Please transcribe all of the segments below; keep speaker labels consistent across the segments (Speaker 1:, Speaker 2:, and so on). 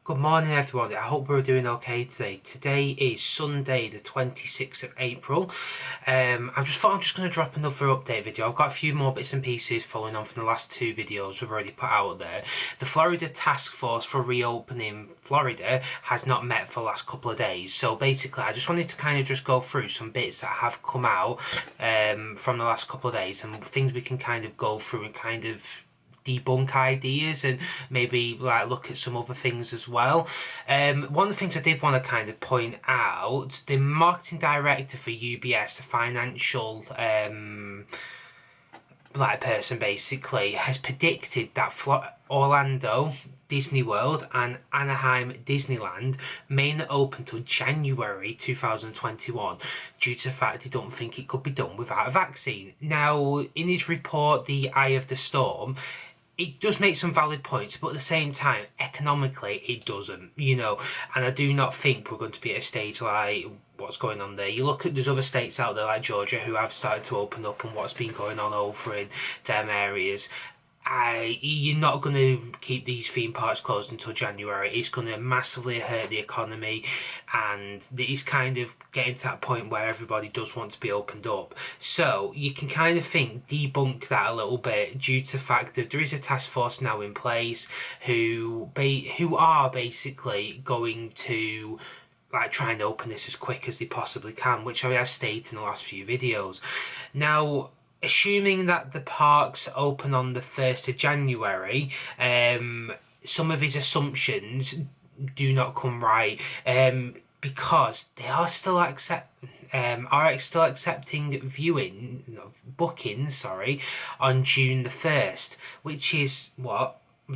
Speaker 1: Good morning everybody, I hope we're doing okay today. Today is Sunday the 26th of April. I just thought I'm just going to drop another update video. I've got a few more bits and pieces following on from the last two videos we've already put out there. The Florida Task Force for reopening Florida has not met for the last couple of days. So basically I just wanted to kind of just go through some bits that have come out from the last couple of days and things we can kind of go through and kind of debunk ideas and maybe like look at some other things as well. One of the things I did want to kind of point out, the marketing director for UBS, the financial person basically, has predicted that Orlando Disney World and Anaheim Disneyland may not open till January 2021 due to the fact they don't think it could be done without a vaccine. Now, in his report, The Eye of the Storm, it does make some valid points, but at the same time, economically, it doesn't, and I do not think we're going to be at a stage like what's going on there. You look at, there's other states out there like Georgia who have started to open up and what's been going on over in them areas. You're not going to keep these theme parks closed until January. It's going to massively hurt the economy, and it's kind of getting to that point where everybody does want to be opened up. So you can kind of debunk that a little bit due to the fact that there is a task force now in place who are basically going to try and open this as quick as they possibly can, which I have stated in the last few videos. Now, assuming that the parks open on the 1st of January, some of his assumptions do not come right, because they are still accepting bookings on June the 1st, which is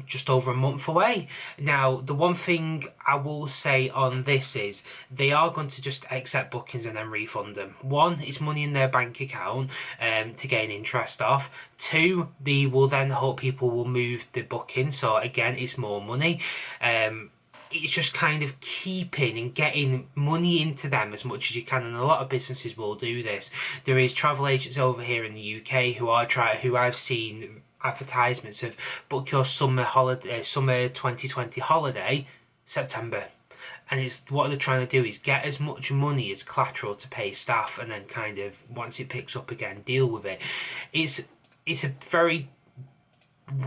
Speaker 1: just over a month away. Now, the one thing I will say on this is they are going to just accept bookings and then refund them. One, it's money in their bank account to gain interest off. Two, they will then hope people will move the booking, so again it's more money. It's just kind of keeping and getting money into them as much as you can, and a lot of businesses will do this. There is travel agents over here in the UK who I've seen advertisements of book your summer 2020 holiday September, and it's what they're trying to do is get as much money as collateral to pay staff, and then kind of once it picks up again deal with it. It's a very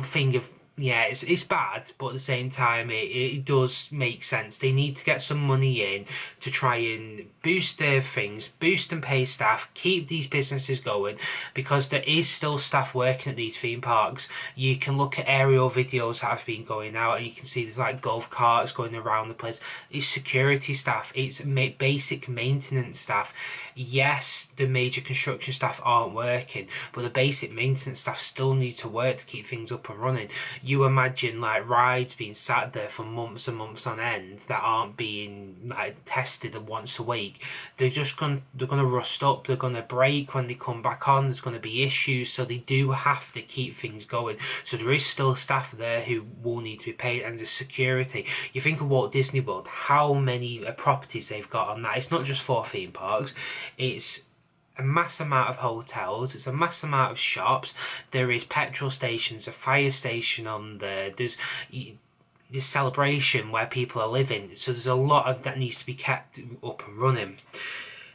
Speaker 1: thing of it's bad, but at the same time it does make sense. They need to get some money in to try and boost their things, boost and pay staff, keep these businesses going, because there is still staff working at these theme parks. You can look at aerial videos that have been going out and you can see there's like golf carts going around the place. It's security staff, it's basic maintenance staff. Yes, the major construction staff aren't working, but the basic maintenance staff still need to work to keep things up and running. You imagine rides being sat there for months and months on end that aren't being tested once a week. They're going to rust up, they're going to break when they come back on, there's going to be issues, so they do have to keep things going. So there is still staff there who will need to be paid, and the security. You think of Walt Disney World, how many properties they've got on that. It's not just 4 theme parks, it's a mass amount of hotels, it's a mass amount of shops, there is petrol stations, a fire station on there, there's celebration where people are living, so there's a lot of that needs to be kept up and running.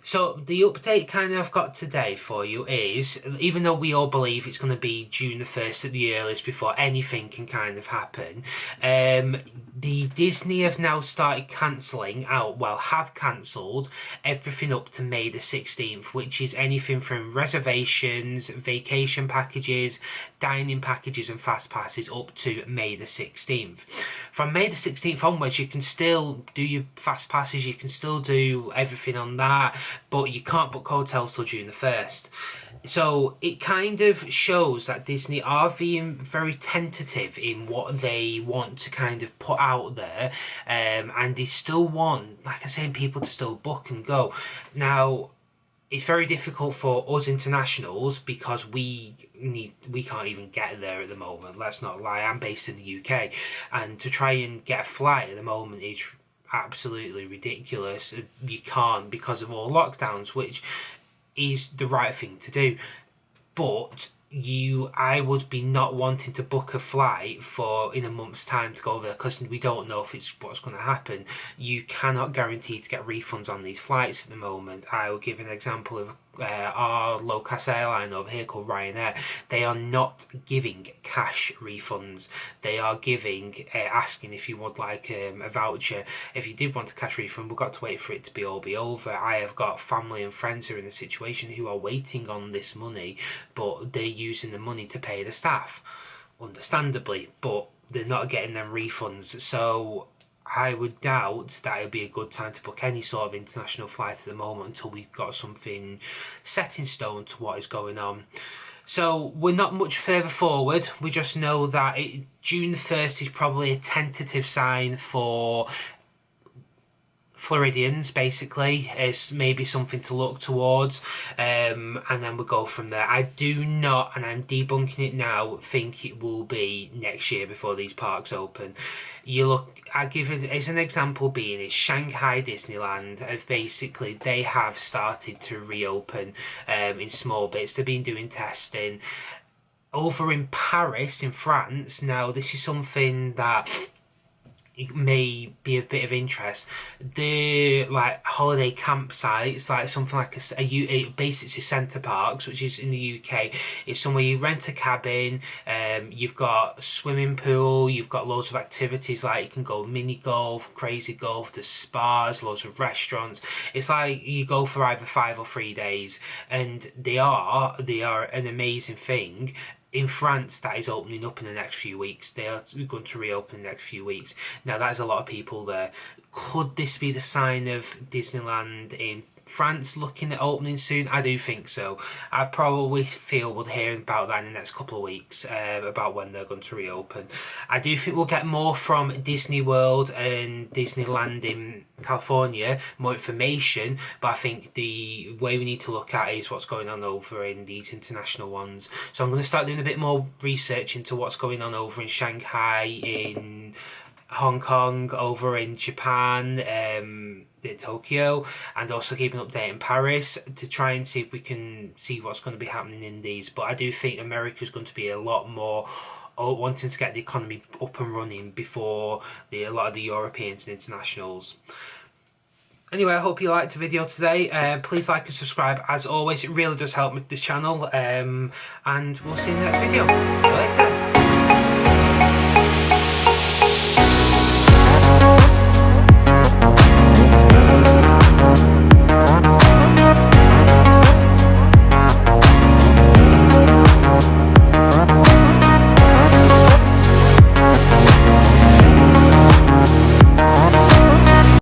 Speaker 1: So the update kind of I've got today for you is, even though we all believe it's going to be June the 1st at the earliest before anything can kind of happen, the Disney have now started have cancelled everything up to May the 16th, which is anything from reservations, vacation packages, dining packages and fast passes up to May the 16th. From May the 16th onwards, you can still do your fast passes, you can still do everything on that, but you can't book hotels till June the 1st. So it kind of shows that Disney are being very tentative in what they want to kind of put out there, and they still want, like I said, people to still book and go. Now, it's very difficult for us internationals because we can't even get there at the moment. Let's not lie, I'm based in the UK, and to try and get a flight at the moment is absolutely ridiculous. You can't because of all lockdowns, which is the right thing to do. But I would be not wanting to book a flight for in a month's time to go over there, because we don't know if it's what's going to happen. You cannot guarantee to get refunds on these flights at the moment. I will give an example of our low-cost airline over here called Ryanair. They are not giving cash refunds. They are giving asking if you would like a voucher. If you did want a cash refund, we've got to wait for it to be over. I have got family and friends who are in a situation who are waiting on this money, but they're using the money to pay the staff, understandably, but they're not getting them refunds. So I would doubt that it would be a good time to book any sort of international flight at the moment until we've got something set in stone to what is going on. So we're not much further forward. We just know that June the 1st is probably a tentative sign for Floridians, basically. It's maybe something to look towards, and then we'll go from there. I do not, and I'm debunking it now, think it will be next year before these parks open. You look, I give it as an example being is Shanghai Disneyland. Basically, they have started to reopen in small bits. They've been doing testing. Over in Paris, in France, now this is something that it may be a bit of interest. The holiday campsites, like something like basically Centre Parks, which is in the UK. It's somewhere you rent a cabin. You've got a swimming pool. You've got loads of activities, like you can go mini golf, crazy golf. There's spas, loads of restaurants. It's like you go for either 5 or 3 days, and they are an amazing thing. In France, that is opening up in the next few weeks. They are going to reopen in the next few weeks. Now, that is a lot of people there. Could this be the sign of Disneyland in France looking at opening soon? I do think so. I probably feel we'll hear about that in the next couple of weeks, about when they're going to reopen. I do think we'll get more from Disney World and Disneyland in California, more information, but I think the way we need to look at it is what's going on over in these international ones. So I'm going to start doing a bit more research into what's going on over in Shanghai, in Hong Kong, over in Japan, in Tokyo, and also keep an update in Paris to try and see if we can see what's going to be happening in these. But I do think America's going to be a lot more wanting to get the economy up and running before a lot of the Europeans and internationals. Anyway, I hope you liked the video today. Please like and subscribe. As always, it really does help with this channel. And we'll see you in the next video. See you later.